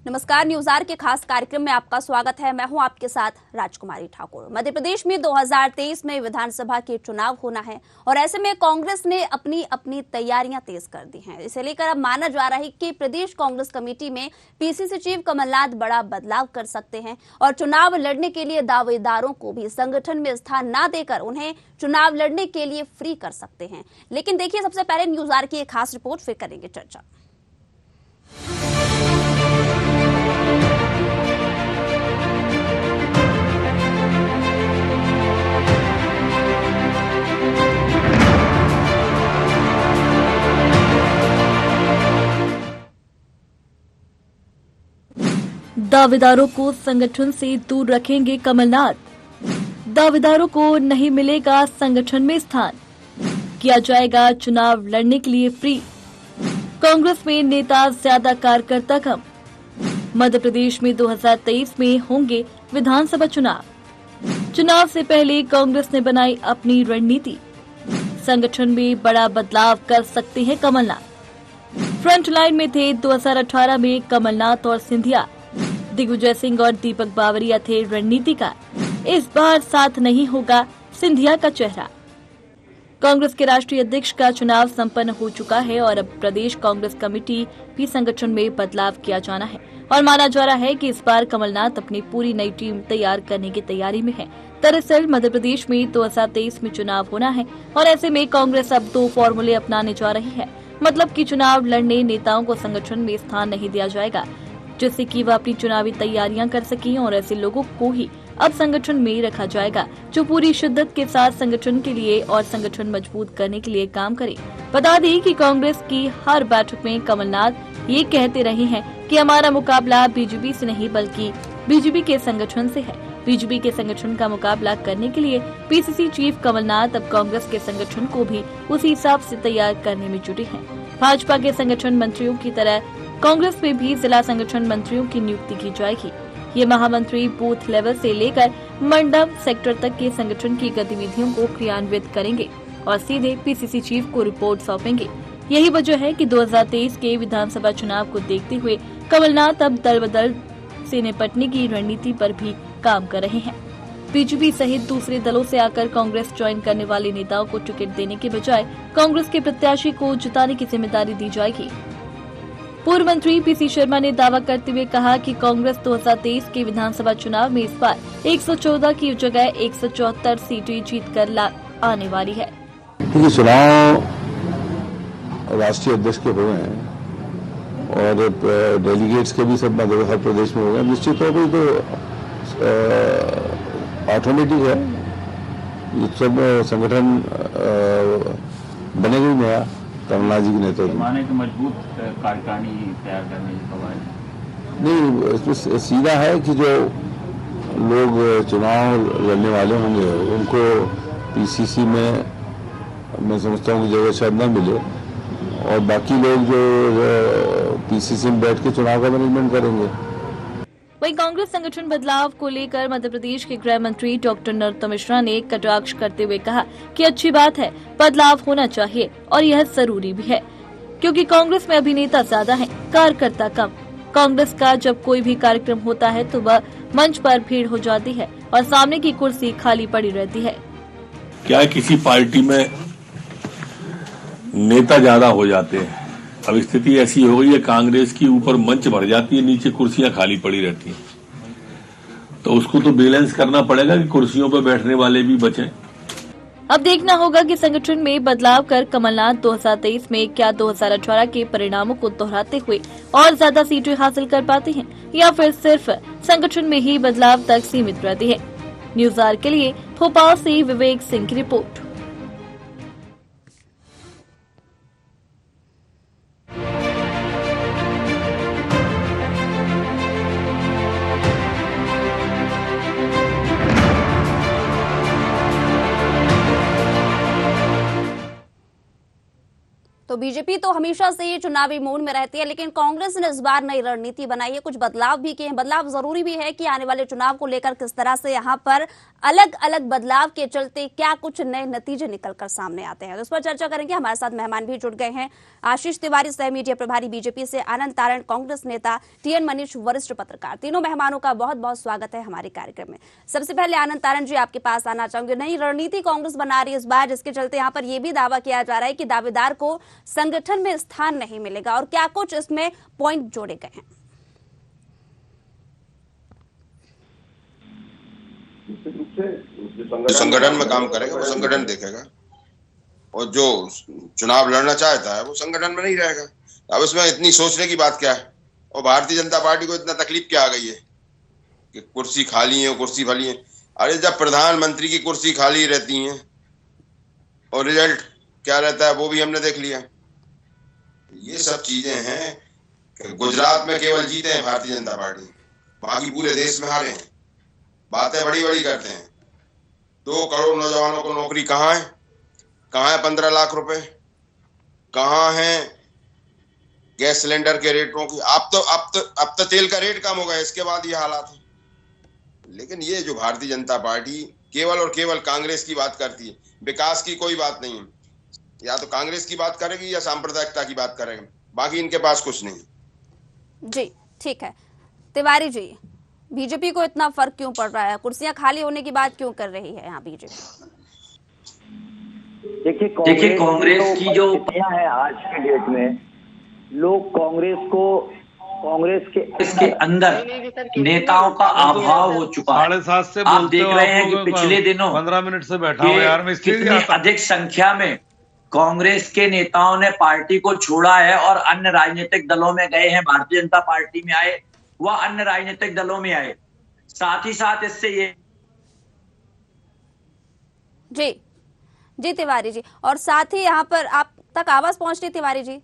नमस्कार, news are के खास कार्यक्रम में आपका स्वागत है। मैं हूं आपके साथ राजकुमारी ठाकुर। मध्य प्रदेश में 2023 में विधानसभा के चुनाव होना है और ऐसे में कांग्रेस ने अपनी अपनी तैयारियां तेज कर दी हैं। इसे लेकर अब माना जा रहा है कि प्रदेश कांग्रेस कमेटी में पीसीसी चीफ कमलनाथ बड़ा बदलाव कर सकते हैं और चुनाव लड़ने के लिए दावेदारों को भी संगठन में स्थान न देकर उन्हें चुनाव लड़ने के लिए फ्री कर सकते हैं। लेकिन देखिए, सबसे पहले न्यूज आर की एक खास रिपोर्ट, फिर करेंगे चर्चा। दावेदारों को संगठन से दूर रखेंगे कमलनाथ। दावेदारों को नहीं मिलेगा संगठन में स्थान, किया जाएगा चुनाव लड़ने के लिए फ्री। कांग्रेस में नेता ज्यादा, कार्यकर्ता कम। मध्य प्रदेश में 2023 में होंगे विधानसभा चुनाव। चुनाव से पहले कांग्रेस ने बनाई अपनी रणनीति। संगठन में बड़ा बदलाव कर सकते हैं कमलनाथ। फ्रंट लाइन में थे 2018 में कमलनाथ और सिंधिया। दिग्विजय सिंह और दीपक बावरिया थे रणनीतिकार। इस बार साथ नहीं होगा सिंधिया का चेहरा। कांग्रेस के राष्ट्रीय अध्यक्ष का चुनाव संपन्न हो चुका है और अब प्रदेश कांग्रेस कमेटी भी संगठन में बदलाव किया जाना है और माना जा रहा है कि इस बार कमलनाथ अपनी पूरी नई टीम तैयार करने की तैयारी में है। दरअसल मध्य प्रदेश में 2023 में चुनाव होना है और ऐसे में कांग्रेस अब 2 फॉर्मूले अपनाने जा रही है। मतलब कि चुनाव लड़ने नेताओं को संगठन में स्थान नहीं दिया जाएगा, जिससे कि वह अपनी चुनावी तैयारियां कर सकें और ऐसे लोगों को ही अब संगठन में रखा जाएगा जो पूरी शिद्दत के साथ संगठन के लिए और संगठन मजबूत करने के लिए काम करे। बता दें कि कांग्रेस की हर बैठक में कमलनाथ ये कहते रहे हैं कि हमारा मुकाबला बीजेपी से नहीं बल्कि बीजेपी के संगठन से है। बीजेपी के संगठन का मुकाबला करने के लिए पीसीसी चीफ कमलनाथ अब कांग्रेस के संगठन को भी उसी हिसाब से तैयार करने में जुटे हैं। भाजपा के संगठन मंत्रियों की तरह कांग्रेस में भी जिला संगठन मंत्रियों की नियुक्ति की जाएगी। ये महामंत्री बूथ लेवल से लेकर मंडल सेक्टर तक के संगठन की गतिविधियों को क्रियान्वित करेंगे और सीधे पीसीसी चीफ को रिपोर्ट सौंपेंगे। यही वजह है कि 2023 के विधानसभा चुनाव को देखते हुए कमलनाथ अब दल बदल से निपटने की रणनीति पर भी काम कर रहे हैं। बीजेपी सहित दूसरे दलों से आकर कांग्रेस ज्वाइन करने वाले नेताओं को टिकट देने के बजाय कांग्रेस के प्रत्याशी को जिताने की जिम्मेदारी दी जाएगी। पूर्व मंत्री पीसी शर्मा ने दावा करते हुए कहा कि कांग्रेस 2023 के विधानसभा चुनाव में इस बार 114 की जगह 174 सीटें जीतकर आने वाली है। क्योंकि चुनाव राष्ट्रीय अध्यक्ष के हुए हैं और डेलीगेट्स के भी सब हर प्रदेश में हो गए, निश्चित तौर पर तो ऑटोमेटिक है, ये सब संगठन बनेगा ही नया कमलनाथ जी के नेतृत्व में। एक मजबूत कार्यकारिणी तैयार करने की खबर नहीं, इसमें सीधा है कि जो लोग चुनाव लड़ने वाले होंगे उनको पीसीसी में मैं समझता हूँ कि जगह शायद न मिले और बाकी लोग जो पीसीसी में बैठ के चुनाव का मैनेजमेंट करेंगे। वहीं कांग्रेस संगठन बदलाव को लेकर मध्य प्रदेश के गृह मंत्री डॉक्टर नरोत्तम मिश्रा ने कटाक्ष करते हुए कहा कि अच्छी बात है, बदलाव होना चाहिए और यह जरूरी भी है क्योंकि कांग्रेस में अभिनेता ज्यादा हैं, कार्यकर्ता कम। कांग्रेस का जब कोई भी कार्यक्रम होता है तो वह मंच पर भीड़ हो जाती है और सामने की कुर्सी खाली पड़ी रहती है। क्या किसी पार्टी में नेता ज्यादा हो जाते हैं, अब स्थिति ऐसी हो गई है कांग्रेस की ऊपर मंच भर जाती है, नीचे कुर्सियां खाली पड़ी रहती हैं, तो उसको तो बैलेंस करना पड़ेगा कि कुर्सियों पर बैठने वाले भी बचें। अब देखना होगा कि संगठन में बदलाव कर कमलनाथ 2023 में क्या 2018 के परिणामों को दोहराते हुए और ज्यादा सीटें हासिल कर पाते हैं या फिर सिर्फ संगठन में ही बदलाव तक सीमित रहती है। न्यूज आर के लिए भोपाल से विवेक सिंह की रिपोर्ट। तो तो बीजेपी तो हमेशा से ही चुनावी मूड में रहती है, लेकिन कांग्रेस ने इस बार नई रणनीति बनाई है, कुछ बदलाव भी किए हैं। बदलाव जरूरी भी है कि आने वाले चुनाव को लेकर किस तरह से यहाँ पर अलग अलग बदलाव के चलते क्या कुछ नए नतीजे निकलकर सामने आते हैं, तो इस पर चर्चा करेंगे। हमारे साथ मेहमान भी जुड़ गए हैं। आशीष तिवारी, सह मीडिया प्रभारी बीजेपी से, आनंद तारण, कांग्रेस नेता, टीएन मनीष, वरिष्ठ पत्रकार। तीनों मेहमानों का बहुत बहुत स्वागत है हमारे कार्यक्रम में। सबसे पहले आनंद तारण जी, आपके पास आना चाहूंगे। नई रणनीति कांग्रेस बना रही है इस बार, जिसके चलते यहाँ पर यह भी दावा किया जा रहा है कि दावेदार को संगठन में स्थान नहीं मिलेगा, और क्या कुछ इसमें पॉइंट जोड़े गए हैं? जो संगठन में काम करेगा वो संगठन देखेगा, और जो चुनाव लड़ना चाहता है वो संगठन में नहीं रहेगा। अब इसमें इतनी सोचने की बात क्या है? और भारतीय जनता पार्टी को इतना तकलीफ क्या आ गई है कि कुर्सी खाली है, कुर्सी खाली है? अरे जब प्रधानमंत्री की कुर्सी खाली रहती है और रिजल्ट क्या रहता है वो भी हमने देख लिया। ये सब चीजें हैं कि गुजरात में केवल जीते हैं भारतीय जनता पार्टी, बाकी पूरे देश में हारे हैं। बातें बड़ी बड़ी करते हैं। 2 करोड़ नौजवानों को नौकरी कहाँ है? कहाँ है 15 लाख रुपए? कहाँ है गैस सिलेंडर के रेटों की? अब तो तेल का रेट कम हो गया, इसके बाद ये हालात है। लेकिन ये जो भारतीय जनता पार्टी केवल और केवल कांग्रेस की बात करती है, विकास की कोई बात नहीं है। या तो कांग्रेस की बात करेगी या सांप्रदायिकता की बात करेगी, बाकी इनके पास कुछ नहीं। जी ठीक है। तिवारी जी, बीजेपी को इतना फर्क क्यों पड़ रहा है? कुर्सियां खाली होने की बात क्यों कर रही है यहाँ बीजेपी? देखिए कांग्रेस की जो है आज के डेट में, लोग कांग्रेस के इसके अंदर नेताओं का अभाव हो चुका है। 7:30 से आप देख रहे हैं कि पिछले दिनों 15 मिनट से बैठा हूं यार, मैं कितनी अधिक संख्या में कांग्रेस के नेताओं ने पार्टी को छोड़ा है और अन्य राजनीतिक दलों में गए हैं। भारतीय जनता पार्टी में आए, वह अन्य राजनीतिक दलों में आए। साथ ही साथ इससे ये जी तिवारी जी, और साथ ही यहाँ पर आप तक आवाज पहुंच रही तिवारी जी?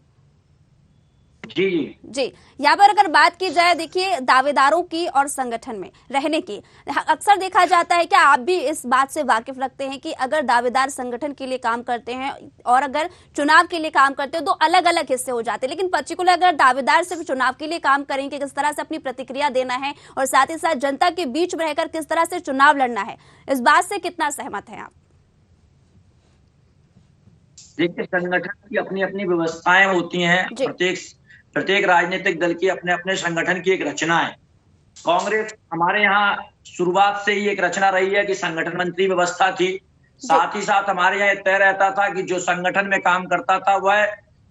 जी यहाँ पर अगर बात की जाए, देखिए दावेदारों की और संगठन में रहने की, अक्सर देखा जाता है कि आप भी इस बात से वाकिफ रखते हैं कि अगर दावेदार संगठन के लिए काम करते हैं और अगर चुनाव के लिए काम करते हैं तो अलग अलग हिस्से हो जाते हैं, लेकिन पर्टिकुलर अगर दावेदार सिर्फ चुनाव के लिए काम करेंगे, किस तरह से अपनी प्रतिक्रिया देना है और साथ ही साथ जनता के बीच में रहकर किस तरह से चुनाव लड़ना है, इस बात से कितना सहमत है आप? देखिए संगठन की अपनी अपनी व्यवस्थाएं होती हैं। प्रत्येक राजनीतिक दल की अपने अपने संगठन की एक रचना है। कांग्रेस हमारे यहाँ शुरुआत से ही एक रचना रही है कि संगठन मंत्री व्यवस्था थी। साथ ही साथ हमारे यहाँ तय रहता था कि जो संगठन में काम करता था वह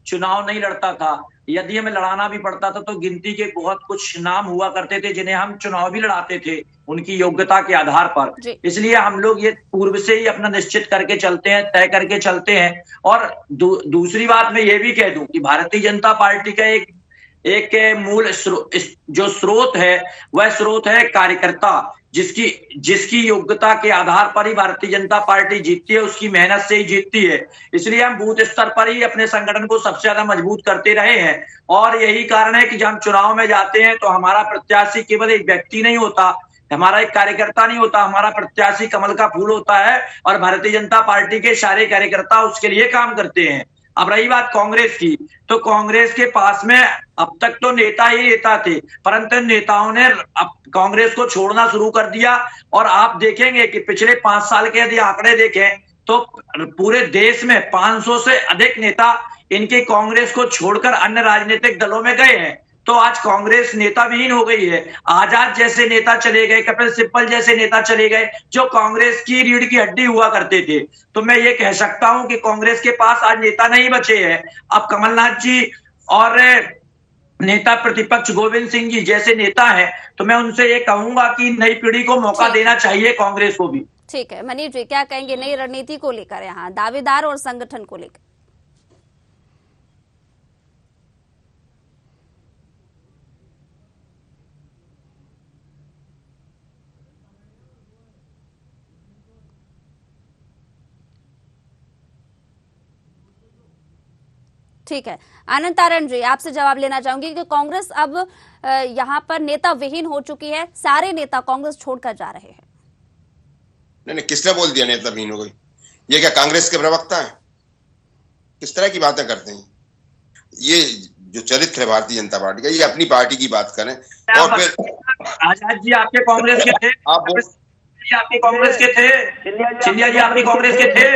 चुनाव नहीं लड़ता था। यदि हमें लड़ाना भी पड़ता था तो गिनती के बहुत कुछ नाम हुआ करते थे जिन्हें हम चुनाव भी लड़ाते थे उनकी योग्यता के आधार पर। इसलिए हम लोग ये पूर्व से ही अपना निश्चित करके चलते हैं, तय करके चलते हैं। और दूसरी बात मैं ये भी कह दूं कि भारतीय जनता पार्टी का एक मूल जो स्रोत है वह स्रोत है कार्यकर्ता, जिसकी योग्यता के आधार पर ही भारतीय जनता पार्टी जीतती है, उसकी मेहनत से ही जीतती है। इसलिए हम बूथ स्तर पर ही अपने संगठन को सबसे ज्यादा मजबूत करते रहे हैं। और यही कारण है कि जब हम चुनाव में जाते हैं तो हमारा प्रत्याशी केवल एक व्यक्ति नहीं होता, हमारा एक कार्यकर्ता नहीं होता, हमारा प्रत्याशी कमल का फूल होता है और भारतीय जनता पार्टी के सारे कार्यकर्ता उसके लिए काम करते हैं। अब रही बात कांग्रेस की, तो कांग्रेस के पास में अब तक तो नेता ही नेता थे, परंतु नेताओं ने अब कांग्रेस को छोड़ना शुरू कर दिया। और आप देखेंगे कि पिछले 5 साल के यदि आंकड़े देखें तो पूरे देश में 500 से अधिक नेता इनके कांग्रेस को छोड़कर अन्य राजनीतिक दलों में गए हैं। तो आज कांग्रेस नेता विहीन हो गई है। आजाद जैसे नेता चले गए, कपिल सिब्बल जैसे नेता चले गए जो कांग्रेस की रीढ़ की हड्डी हुआ करते थे। तो मैं ये कह सकता हूं कि कांग्रेस के पास आज नेता नहीं बचे हैं। अब कमलनाथ जी और नेता प्रतिपक्ष गोविंद सिंह जी जैसे नेता हैं, तो मैं उनसे ये कहूंगा कि नई पीढ़ी को मौका देना चाहिए, कांग्रेस को भी। ठीक है, मनीष जी क्या कहेंगे नई रणनीति को लेकर, यहाँ दावेदार और संगठन को लेकर? ठीक है, आनंद तारण जी आपसे जवाब लेना चाहूंगी कि कांग्रेस अब यहाँ पर नेता विहीन हो चुकी है, सारे नेता कांग्रेस छोड़कर जा रहे हैं। नहीं, किसने बोल दिया नेता विहीन हो गई? ये क्या कांग्रेस के प्रवक्ता हैं? किस तरह की बातें करते हैं? ये जो चरित्र है भारतीय जनता पार्टी का, ये अपनी पार्टी की बात करें। और फिर आजाद जी आपके कांग्रेस के थे, आपके कांग्रेस के थे, सिंधिया जी आपकी कांग्रेस के थे,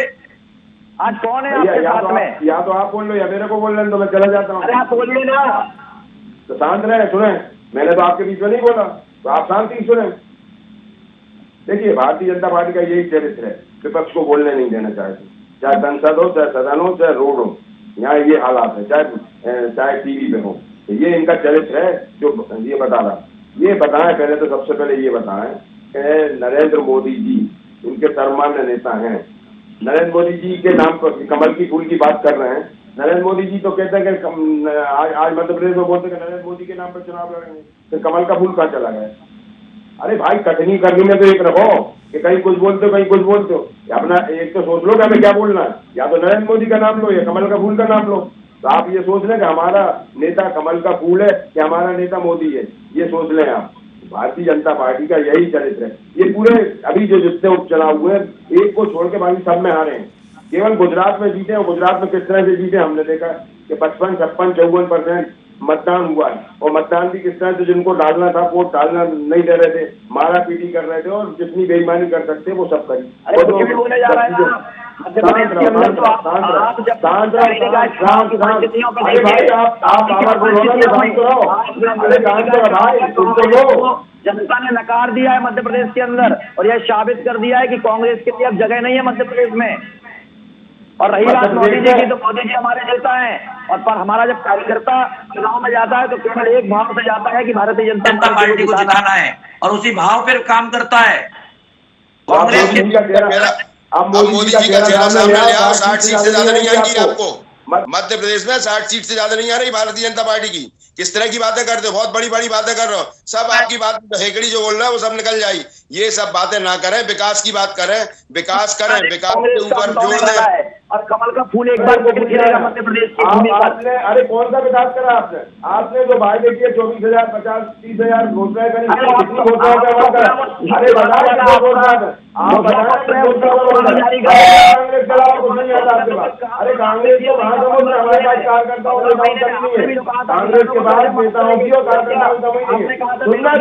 आज कौन है आपके साथ में? या तो आप बोल लो या मेरे को बोल रहे हैं तो मैं चला जाता हूँ। अरे आप बोलिए ना, तो शांत रहे, सुने। मैंने तो आपके बीच में नहीं बोला, तो आप शांति सुने। देखिए, भारतीय जनता पार्टी का यही चरित्र है, विपक्ष को बोलने नहीं देना चाहती, चाहे संसद हो, चाहे सदन हो, चाहे रोड हो। यहाँ ये हालात है, चाहे टीवी पे हो, ये इनका चरित्र है। जो ये बता रहा, ये बताएं पहले तो, सबसे पहले ये बताएं कि नरेंद्र मोदी जी इनके सर्वमान्य नेता हैं। नरेंद्र मोदी जी के नाम पर कमल की फूल की बात कर रहे हैं। नरेंद्र मोदी जी तो कहते हैं कि आज मध्य प्रदेश में बोलते हैं कि नरेंद्र मोदी के नाम पर चुनाव लड़ेंगे, फिर कमल का फूल कहाँ चला गया? अरे भाई, कटनी करनी में तो एक रखो कि कहीं कुछ बोलते हो, कहीं कुछ बोलते हो। अपना एक तो सोच लो कि हमें क्या बोलना है, या तो नरेंद्र मोदी का नाम लो या कमल का फूल का नाम लो। तो आप ये सोच लें कि हमारा नेता कमल का फूल है कि हमारा नेता मोदी है, ये सोच लें आप। भारतीय जनता पार्टी का यही चरित्र है। ये पूरे अभी जो जितने उपचुनाव हुए, एक को छोड़ के बाकी सब में हारे हैं। केवल गुजरात में जीते, और गुजरात में किस तरह से जीते हमने देखा कि 55, 56, 54% मतदान हुआ है। और मतदान भी किस तरह से, जिनको डालना था वोट डालना नहीं दे रहे थे, मारा पीटी कर रहे थे, और जितनी बेईमानी कर सकते वो सब करी। बोले जा रहा है ना, अरे भाई, आप आवाज बोलो ना, शांत रहो। अरे शांत रहो भाई, तुम तो लो। जनता ने नकार दिया है मध्य प्रदेश के अंदर, और यह साबित कर दिया है कि कांग्रेस के लिए अब जगह नहीं है मध्य प्रदेश में। और रही बात मोदी जी की, तो मोदी जी हमारे नेता हैं, और पर हमारा जब कार्यकर्ता चुनाव में जाता है तो केवल एक भाव से जाता है कि भारतीय जनता पार्टी को जिताना है, और उसी भाव पर काम करता है। कांग्रेस अब मोदी जी का चेहरा सामने ले आओ, 60 सीट से ज्यादा नहीं आएंगी आपको मध्य प्रदेश में। 60 सीट से ज्यादा नहीं आ रही भारतीय जनता पार्टी की। किस तरह की बातें करते हो, बहुत बड़ी बड़ी बातें कर रहे हो। सब आपकी बात हेकड़ी जो बोल रहा है वो सब निकल जाएगी। ये सब बातें ना करें, विकास की बात करें, विकास करें, विकास के ऊपर जोर दें। और कमल का फूल एक बार मध्य प्रदेश की भूमि पर। अरे कौन सा विकास करा आपने? आपने जो वायदे किए 24,000, 50, 30,000 घोषणाएं करी, कितनी घोषणाओं का वादा? अरे बताओ, आप कांग्रेस चलाओ, कुछ नहीं आता आपके पास। अरे कांग्रेस को वहां समझ, हमारे पास कार्यकर्ताओं की कमी नहीं है। कांग्रेस के बाद नेताओं की और कार्यकर्ताओं की कमी नहीं है। सुनना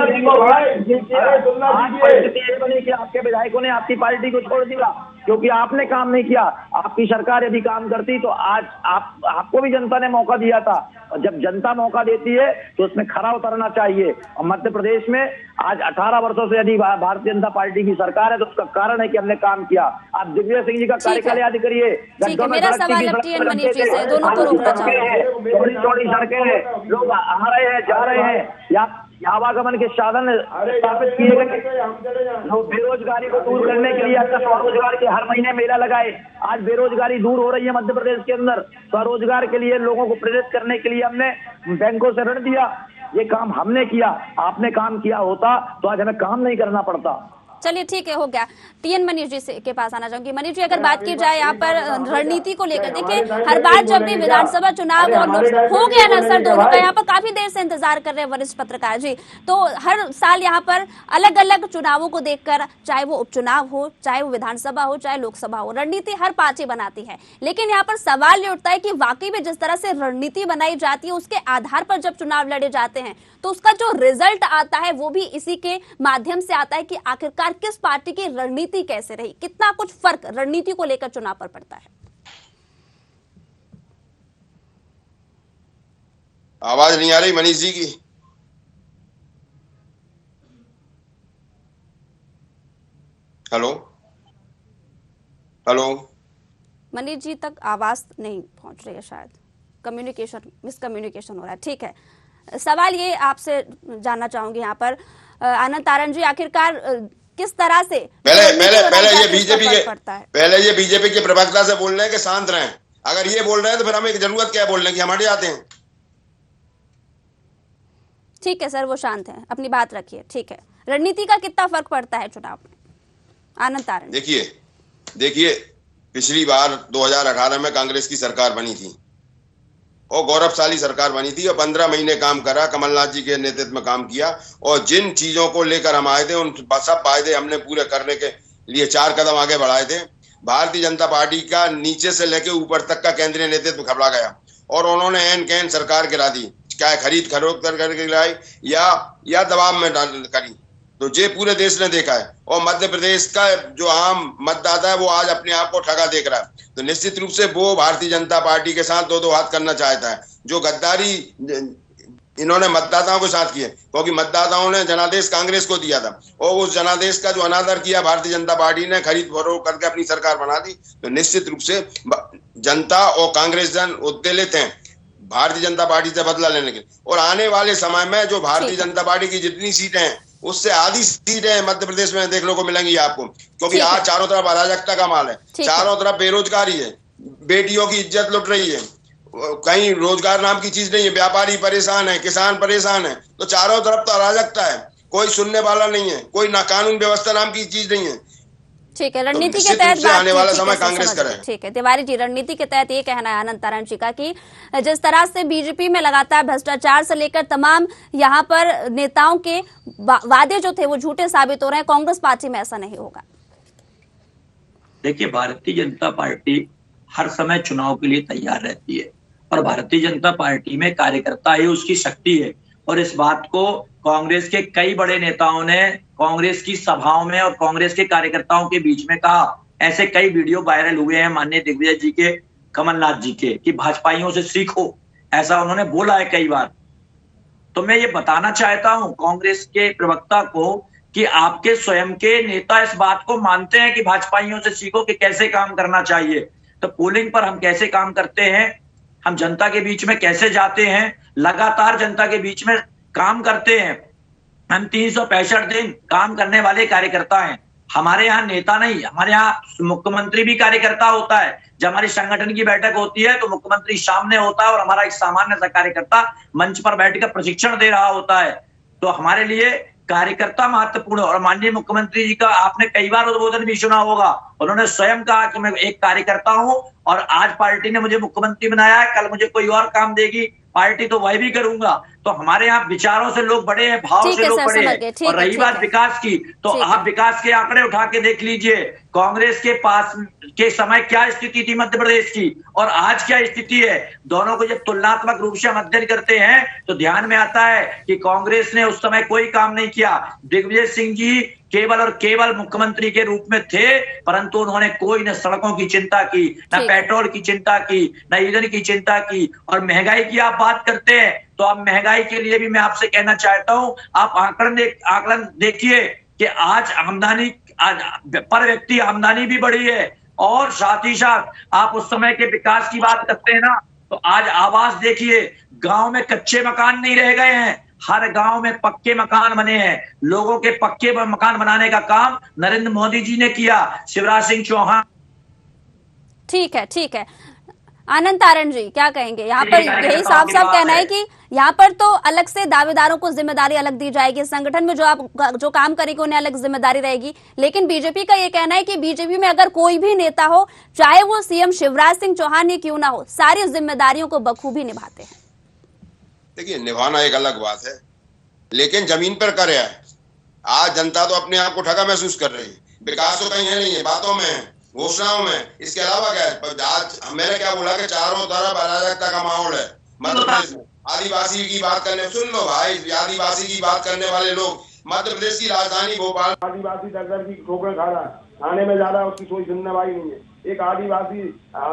सीखो भाई, अरे सुनना सीखिए। आपके विधायकों ने आपकी पार्टी को छोड़ दिया क्योंकि आपने काम नहीं किया। आपकी सरकार यदि काम करती तो आज आपको भी जनता ने मौका दिया था, और जब जनता मौका देती है तो उसमें खरा उतरना चाहिए। और मध्य प्रदेश में आज 18 वर्षों से यदि भारतीय जनता पार्टी की सरकार है तो उसका कारण है कि हमने काम किया। आप दिग्विजय सिंह जी का कार्यकाल याद करिए। मेरा सवाल अब टीएन मनीष जी से, दोनों को रोकना चाहूंगी। चौड़ी चौड़ी सड़कें हैं, लोग आ रहे हैं, जा रहे हैं, आवागमन के साधन स्थापित किए गए। लोग बेरोजगारी को दूर करने के लिए अच्छा स्वरोजगार के हर महीने मेला लगाए। आज बेरोजगारी दूर हो रही है मध्य प्रदेश के अंदर। स्वरोजगार के लिए लोगों को प्रेरित करने के लिए हमने बैंकों से ऋण दिया। ये काम हमने किया। आपने काम किया होता तो आज हमें काम नहीं करना पड़ता। चलिए ठीक है, हो गया। टीएन मनीष जी के पास आना चाहूंगी। मनीष जी, अगर बात की जाए यहाँ पर रणनीति को लेकर, देखिए हर बार जब भी विधानसभा चुनाव और हो गया ना सर, दोनों का यहाँ पर काफी देर से इंतजार कर रहे हैं वरिष्ठ पत्रकार जी, तो हर साल यहाँ पर अलग अलग चुनावों को देखकर, चाहे वो उपचुनाव हो, चाहे वो विधानसभा हो, चाहे लोकसभा हो, रणनीति हर पार्टी बनाती है। लेकिन यहाँ पर सवाल ये उठता है कि वाकई में जिस तरह से रणनीति बनाई जाती है उसके आधार पर जब चुनाव लड़े जाते हैं तो उसका जो रिजल्ट आता है वो भी इसी के माध्यम से आता है कि आखिरकार किस पार्टी की रणनीति कैसे रही, कितना कुछ फर्क रणनीति को लेकर चुनाव पर पड़ता है। आवाज नहीं आ रही मनीष जी की? हेलो हेलो, मनीष जी तक आवाज नहीं पहुंच रही है, शायद मिसकम्युनिकेशन हो रहा है। ठीक है, सवाल ये आपसे जानना चाहूंगी यहाँ पर आनंद तारण जी, आखिरकार किस तरह से पहले ये बीजेपी के प्रवक्ता से बोल रहे हैं कि शांत रहें। अगर ये बोल रहे हैं तो फिर हमें जरूरत क्या है बोलने की, हम हट जाते हैं। ठीक है सर, वो शांत है, अपनी बात रखिए। ठीक है, रणनीति का कितना फर्क पड़ता है चुनाव में? आनंद तारण, देखिए पिछली बार 2018 में कांग्रेस की सरकार बनी थी और गौरवशाली सरकार बनी थी और 15 महीने काम करा, कमलनाथ जी के नेतृत्व में काम किया, और जिन चीजों को लेकर हम आए थे उन सब वायदे हमने पूरे करने के लिए 4 कदम आगे बढ़ाए थे। भारतीय जनता पार्टी का नीचे से लेकर ऊपर तक का केंद्रीय नेतृत्व घबरा गया और उन्होंने एन कैन सरकार गिरा दी, क्या खरीद फरोख्त करके गिराई या दबाव में करी, तो ये पूरे देश ने देखा है। और मध्य प्रदेश का जो आम मतदाता है वो आज अपने आप को ठगा देख रहा है, तो निश्चित रूप से वो भारतीय जनता पार्टी के साथ दो हाथ करना चाहता है। जो गद्दारी इन्होंने मतदाताओं के साथ किए, क्योंकि मतदाताओं ने जनादेश कांग्रेस को दिया था और उस जनादेश का जो अनादर किया भारतीय जनता पार्टी ने, खरीद फरोख्त करके अपनी सरकार बना दी, तो निश्चित रूप से जनता और कांग्रेस जन उद्वेलित हैं भारतीय जनता पार्टी से बदला लेने के। और आने वाले समय में जो भारतीय जनता पार्टी की जितनी सीटें हैं उससे आधी सीटें मध्य प्रदेश में देखने को मिलेंगी आपको, क्योंकि आज चारों तरफ अराजकता का माल है, चारों तरफ बेरोजगारी है, बेटियों की इज्जत लुट रही है, कहीं रोजगार नाम की चीज नहीं है, व्यापारी परेशान है, किसान परेशान है, तो चारों तरफ तो अराजकता है, कोई सुनने वाला नहीं है, कोई ना कानून व्यवस्था नाम की चीज नहीं है। ठीक है, रणनीति के तहत आने वाला समय कांग्रेस करे। ठीक है तिवारी जी, रणनीति के तहत ये कहना है आनंद तारण जी का कि जिस तरह से बीजेपी में लगातार भ्रष्टाचार से लेकर तमाम यहाँ पर नेताओं के वादे जो थे वो झूठे साबित हो रहे हैं, कांग्रेस पार्टी में ऐसा नहीं होगा। देखिए, भारतीय जनता पार्टी हर समय चुनाव के लिए तैयार रहती है और भारतीय जनता पार्टी में कार्यकर्ता ही उसकी शक्ति है। और इस बात को कांग्रेस के कई बड़े नेताओं ने कांग्रेस की सभाओं में और कांग्रेस के कार्यकर्ताओं के बीच में कहा। ऐसे कई वीडियो वायरल हुए हैं माननीय दिग्विजय जी के, कमलनाथ जी के, कि भाजपाइयों से सीखो, ऐसा उन्होंने बोला है कई बार। तो मैं ये बताना चाहता हूं कांग्रेस के प्रवक्ता को कि आपके स्वयं के नेता इस बात को मानते हैं कि भाजपाइयों से सीखो कि कैसे काम करना चाहिए। तो पोलिंग पर हम कैसे काम करते हैं, हम जनता के बीच में कैसे जाते हैं, लगातार जनता के बीच में काम करते हैं। हम 365 दिन काम करने वाले कार्यकर्ता हैं। हमारे यहाँ नेता नहीं, हमारे यहाँ मुख्यमंत्री भी कार्यकर्ता होता है। जब हमारी संगठन की बैठक होती है तो मुख्यमंत्री सामने होता है और हमारा एक सामान्य सा कार्यकर्ता मंच पर बैठकर प्रशिक्षण दे रहा होता है। तो हमारे लिए कार्यकर्ता महत्वपूर्ण। और माननीय मुख्यमंत्री जी का आपने कई बार उद्बोधन भी सुना होगा, उन्होंने स्वयं कहा कि मैं एक कार्यकर्ता हूं और आज पार्टी ने मुझे मुख्यमंत्री बनाया है, कल मुझे कोई और काम देगी पार्टी तो वह भी करूंगा। तो हमारे यहाँ विचारों से लोग बड़े हैं, भाव से लोग बड़े हैं। और रही बात विकास की, तो आप विकास के आंकड़े उठा के देख लीजिए, कांग्रेस के पास के समय क्या स्थिति थी मध्य प्रदेश की और आज क्या स्थिति है। दोनों को जब तुलनात्मक रूप से हम अध्ययन करते हैं तो ध्यान में आता है कि कांग्रेस ने उस समय कोई काम नहीं किया। दिग्विजय सिंह जी केवल और केवल मुख्यमंत्री के रूप में थे, परंतु उन्होंने कोई न सड़कों की चिंता की, न पेट्रोल की चिंता की, न ईंधन की चिंता की। और महंगाई की आप बात करते हैं तो अब महंगाई के लिए भी मैं आपसे कहना चाहता हूं, आप आकलन देखिए कि आज आमदनी पर व्यक्ति आमदनी भी बढ़ी है और साथ ही साथ आप उस समय के विकास की बात करते हैं ना, तो आज आवास देखिए, गांव में कच्चे मकान नहीं रह गए हैं, हर गांव में पक्के मकान बने हैं। लोगों के पक्के मकान बनाने का काम नरेंद्र मोदी जी ने किया, शिवराज सिंह चौहान। ठीक है आनंद तारण जी क्या कहेंगे? यहाँ पर यही साफ साफ कहना है कि यहाँ पर तो अलग से दावेदारों को जिम्मेदारी अलग दी जाएगी, संगठन में जो काम करेंगे उन्हें अलग जिम्मेदारी रहेगी। लेकिन बीजेपी का ये कहना है कि बीजेपी में अगर कोई भी नेता हो, चाहे वो सीएम शिवराज सिंह चौहान ही क्यों ना हो, सारी जिम्मेदारियों को बखूबी निभाते हैं। देखिए, निभाना एक अलग बात है, लेकिन जमीन पर कर रहा है। आज जनता तो अपने आप को ठगा महसूस कर रही है। विकास तो कहीं है नहीं है, बातों में है, घोषणाओं में, इसके अलावा क्या है। आज मैंने क्या बोला कि चारों तरफ अराजकता का माहौल है मध्य प्रदेश में। आदिवासी की बात करने, सुन लो भाई, आदिवासी की बात करने वाले लोग, मध्य प्रदेश की राजधानी भोपाल आदिवासी दर की ठोकर खा रहा है, थाने में जा रहा है, उसकी कोई सुनवाई नहीं है। एक आदिवासी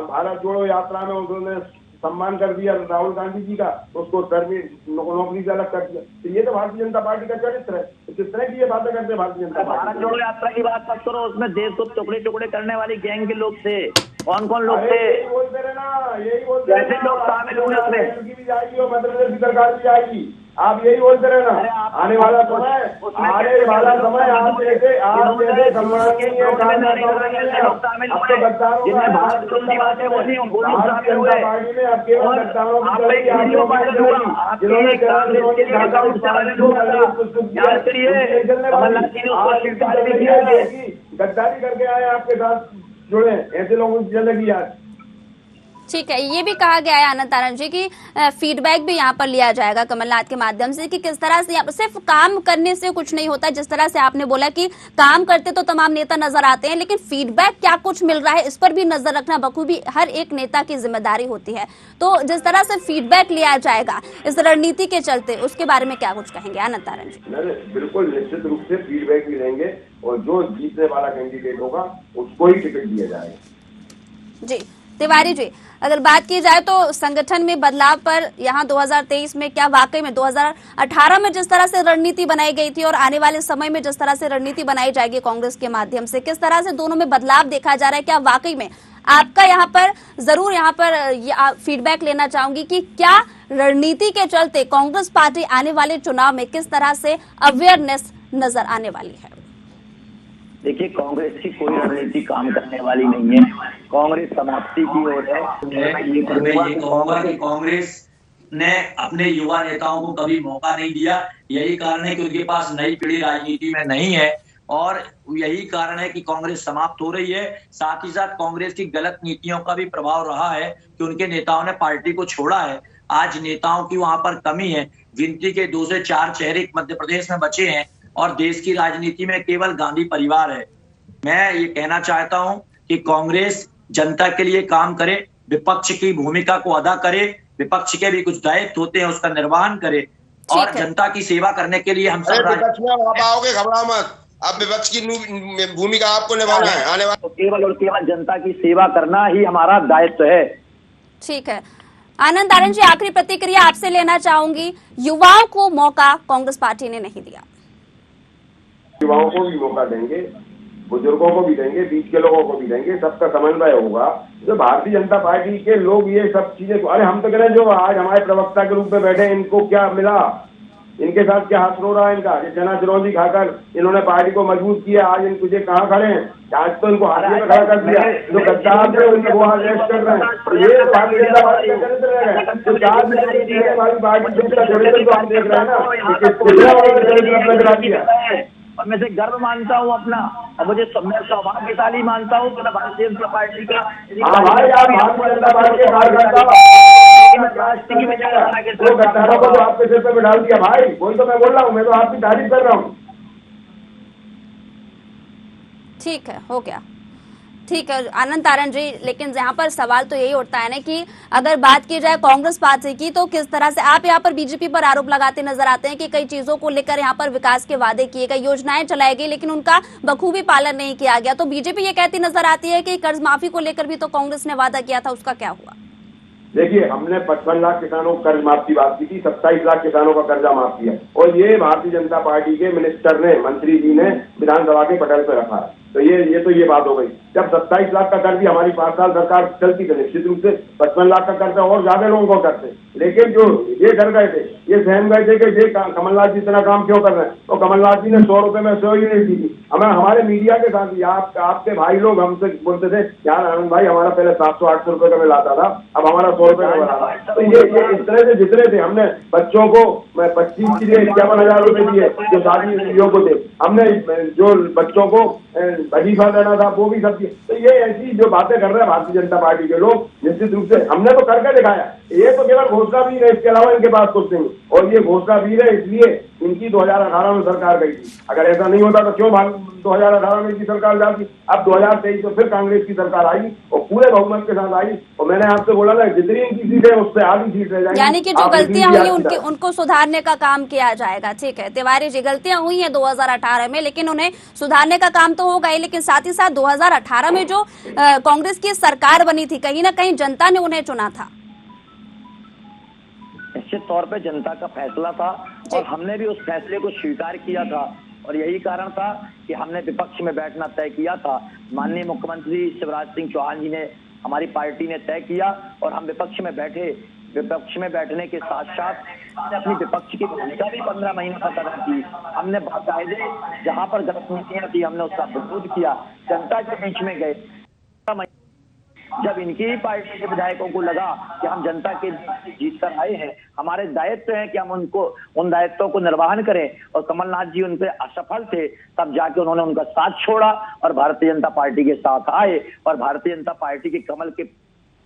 भारत जोड़ो यात्रा में उन्होंने सम्मान कर दिया राहुल गांधी जी का, उसको नौकरी से अलग कर दिया। तो ये तो भारतीय जनता पार्टी का चरित्र है। किस तरह की ये बातें करते हैं भारतीय जनता पार्टी? भारत जोड़ो यात्रा की बात मत करो, उसमें देश को टुकड़े टुकड़े करने वाली गैंग के लोग थे। कौन कौन लोग थे? यही बोलते रहे ना, यही बोलते रहे। कैसे लोग शामिल हुए उसमें? भी जाएगी और मध्य प्रदेश की सरकार भी आएगी, आप यही बोलते रहे ना। आने वाला समय आप जैसे सम्माननीय जिनमें भारत जोड़ो की बात है वो नहीं, वो लोग शामिल हुए। पार्टी में अब केवल गद्दारों की गद्दारी करके आए, आपके साथ जुड़े, ऐसे लोगों की जिंदगी आज। ठीक है, ये भी कहा गया है आनंद तारण जी की फीडबैक भी यहाँ पर लिया जाएगा कमलनाथ के माध्यम से कि किस तरह से यहाँ पर सिर्फ काम करने से कुछ नहीं होता। जिस तरह से आपने बोला कि काम करते तो तमाम नेता नजर आते हैं, लेकिन फीडबैक क्या कुछ मिल रहा है इस पर भी नजर रखना बखूबी हर एक नेता की जिम्मेदारी होती है। तो जिस तरह से फीडबैक लिया जाएगा इस रणनीति के चलते, उसके बारे में क्या कुछ कहेंगे आनंद तारण जी? बिल्कुल निश्चित रूप से फीडबैक भी लेंगे और जो जीतने वाला कैंडिडेट होगा उसको ही टिकट दिया जाएगा। जी तिवारी जी, अगर बात की जाए तो संगठन में बदलाव पर यहाँ 2023 में क्या वाकई में 2018 में जिस तरह से रणनीति बनाई गई थी और आने वाले समय में जिस तरह से रणनीति बनाई जाएगी कांग्रेस के माध्यम से, किस तरह से दोनों में बदलाव देखा जा रहा है? क्या वाकई में आपका यहाँ पर जरूर यहाँ पर फीडबैक लेना चाहूंगी कि क्या रणनीति के चलते कांग्रेस पार्टी आने वाले चुनाव में किस तरह से अवेयरनेस नजर आने वाली है? देखिए, कांग्रेस की कोई रणनीति काम करने वाली नहीं है। कांग्रेस समाप्ति की ओर है। मैं ये कहूंगा कि कांग्रेस ने अपने युवा नेताओं को कभी मौका नहीं दिया। यही कारण है कि उनके पास नई पीढ़ी राजनीति में नहीं है और यही कारण है कि कांग्रेस समाप्त हो रही है। साथ ही साथ कांग्रेस की गलत नीतियों का भी प्रभाव रहा है कि उनके नेताओं ने पार्टी को छोड़ा है। आज नेताओं की वहां पर कमी है। गिनती के 2 से 4 चेहरे मध्य प्रदेश में बचे हैं और देश की राजनीति में केवल गांधी परिवार है। मैं ये कहना चाहता हूं कि कांग्रेस जनता के लिए काम करे, विपक्ष की भूमिका को अदा करे, विपक्ष के भी कुछ दायित्व होते हैं उसका निर्वहन करे और जनता की सेवा करने के लिए हम सब आओगे, घबराओ मत। अब विपक्ष की भूमिका आपको निभाना है। आने वाले केवल और केवल जनता की सेवा करना ही हमारा दायित्व है। ठीक है आनंद तारण जी, आखिरी प्रतिक्रिया आपसे लेना चाहूंगी। युवाओं को मौका कांग्रेस पार्टी ने नहीं दिया। युवाओं को भी मौका देंगे, बुजुर्गों को भी देंगे, बीच के लोगों को भी देंगे, सबका समन्वय होगा। जो भारतीय जनता पार्टी के लोग ये सब चीजें, अरे हम तो कह रहे हैं जो आज हमारे प्रवक्ता के रूप में बैठे इनको क्या मिला, इनके साथ क्या हाथ रो रहा है इनका? चना चिरौंजी खाकर इन्होंने पार्टी को मजबूत किया। आज इनको कहाँ खड़े हैं? आज तो इनको हाथ में खड़ा कर दिया। जो गद्दार थे उनको वहाँ अरेस्ट कर रहे हैं। ये भारतीय जनता पार्टी का चरित्र है। जो 4 हमारी पार्टी का चरित्र तो हम देख रहे हैं ना। और मैं से गर्व मानता हूँ अपना और मुझे मैं सौभाग्यशाली मानता हूँ कि मैं भारतीय जनता पार्टी का भारतीय जनता पार्टी के गद्दारों को तो आपके सिर पे बिठा दिया भाई। वही तो मैं बोल रहा हूँ, मैं तो आपकी तारीफ कर रहा हूँ। ठीक है, हो गया। ठीक है आनंद तारण जी, लेकिन यहाँ पर सवाल तो यही उठता है ना कि अगर बात की जाए कांग्रेस पार्टी की तो किस तरह से आप यहाँ पर बीजेपी पर आरोप लगाते नजर आते हैं कि कई चीजों को लेकर यहाँ पर विकास के वादे किए गए, योजनाएं चलाई गई, लेकिन उनका बखूबी पालन नहीं किया गया। तो बीजेपी ये कहती नजर आती है कि कर्ज माफी को लेकर भी तो कांग्रेस ने वादा किया था, उसका क्या हुआ? देखिए, हमने 55 लाख किसानों को कर्ज माफ की बात की थी, 27 लाख किसानों का कर्जा माफ किया और ये भारतीय जनता पार्टी के मिनिस्टर ने, मंत्री जी ने विधानसभा के पटल पे रखा है। तो ये बात हो गई। जब 27 लाख का कर्ज भी हमारी 5 साल सरकार चलती थी, निश्चित रूप से 55 लाख का कर्ज और ज्यादा लोगों को करते, लेकिन जो ये डर गए थे, ये सहम गए थे कि ये कमलनाथ जी इतना काम क्यों कर रहे हैं। तो कमलनाथ जी ने 100 रुपए में 100 ही नहीं दी थी। हमारे मीडिया के साथ आपके भाई लोग हमसे बोलते थे यार आनंद भाई हमारा पहले 700-800 रुपए का मिल आता था, अब हमारा 100 रुपए का मिला। तो ये इस तरह से जितने थे, हमने बच्चों को 25 के लिए 51,000 रुपए दिए जो शादी को थे, हमने जो बच्चों को वजीफा देना था वो भी सब दिए। तो ये ऐसी जो बातें कर रहे हैं भारतीय जनता पार्टी के लोग, निश्चित रूप से हमने तो करके दिखाया। ये तो केवल घोषणा भी है, इसके अलावा इनके पास कुछ नहीं। और ये घोषणा भी है, इसलिए इनकी 2018 में सरकार गई थी। अगर ऐसा नहीं होता तो क्यों 2018 में इनकी सरकार जाती। अब 2023 तो फिर कांग्रेस की सरकार आई और पूरे बहुमत के साथ आई। और मैंने आपसे बोला था जितनी इनकी सीटें उससे आधी सीट रह जाएगी। यानी कि जो गलतियां हुई उनको सुधारने का काम किया जाएगा। ठीक है तिवारी जी, गलतियां हुई हैं 2018 में, लेकिन उन्हें सुधारने का काम तो होगा ही। लेकिन साथ ही साथ 2018 में जो कांग्रेस की सरकार बनी थी, कहीं ना कहीं जनता ने उन्हें चुना था। निश्चित तौर पे जनता का फैसला था और हमने भी उस फैसले को स्वीकार किया था और यही कारण था कि हमने विपक्ष में बैठना तय किया था। माननीय मुख्यमंत्री शिवराज सिंह चौहान जी ने, हमारी पार्टी ने तय किया और हम विपक्ष में बैठे। विपक्ष में बैठने के साथ साथ हमने अपनी विपक्ष की भूमिका भी 15 महीने तक अदा की। हमने बाकायदे जहां पर गलत नीतियां थी हमने उसका विरोध किया, जनता के बीच में गए। जब इनकी पार्टी के विधायकों को लगा कि हम जनता के जीत कर आए हैं, हमारे दायित्व है कि हम उन दायित्वों को निर्वहन करें और कमलनाथ जी उन पे असफल थे, तब जाके उन्होंने उनका साथ छोड़ा और भारतीय जनता पार्टी के साथ आए और भारतीय जनता पार्टी के कमल के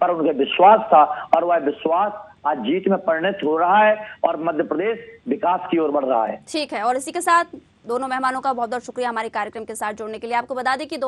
पर उनके विश्वास था और वह विश्वास आज जीत में परिणत हो रहा है और मध्य प्रदेश विकास की ओर बढ़ रहा है। ठीक है, और इसी के साथ दोनों मेहमानों का बहुत बहुत शुक्रिया हमारे कार्यक्रम के साथ जुड़ने के लिए। आपको बता दें कि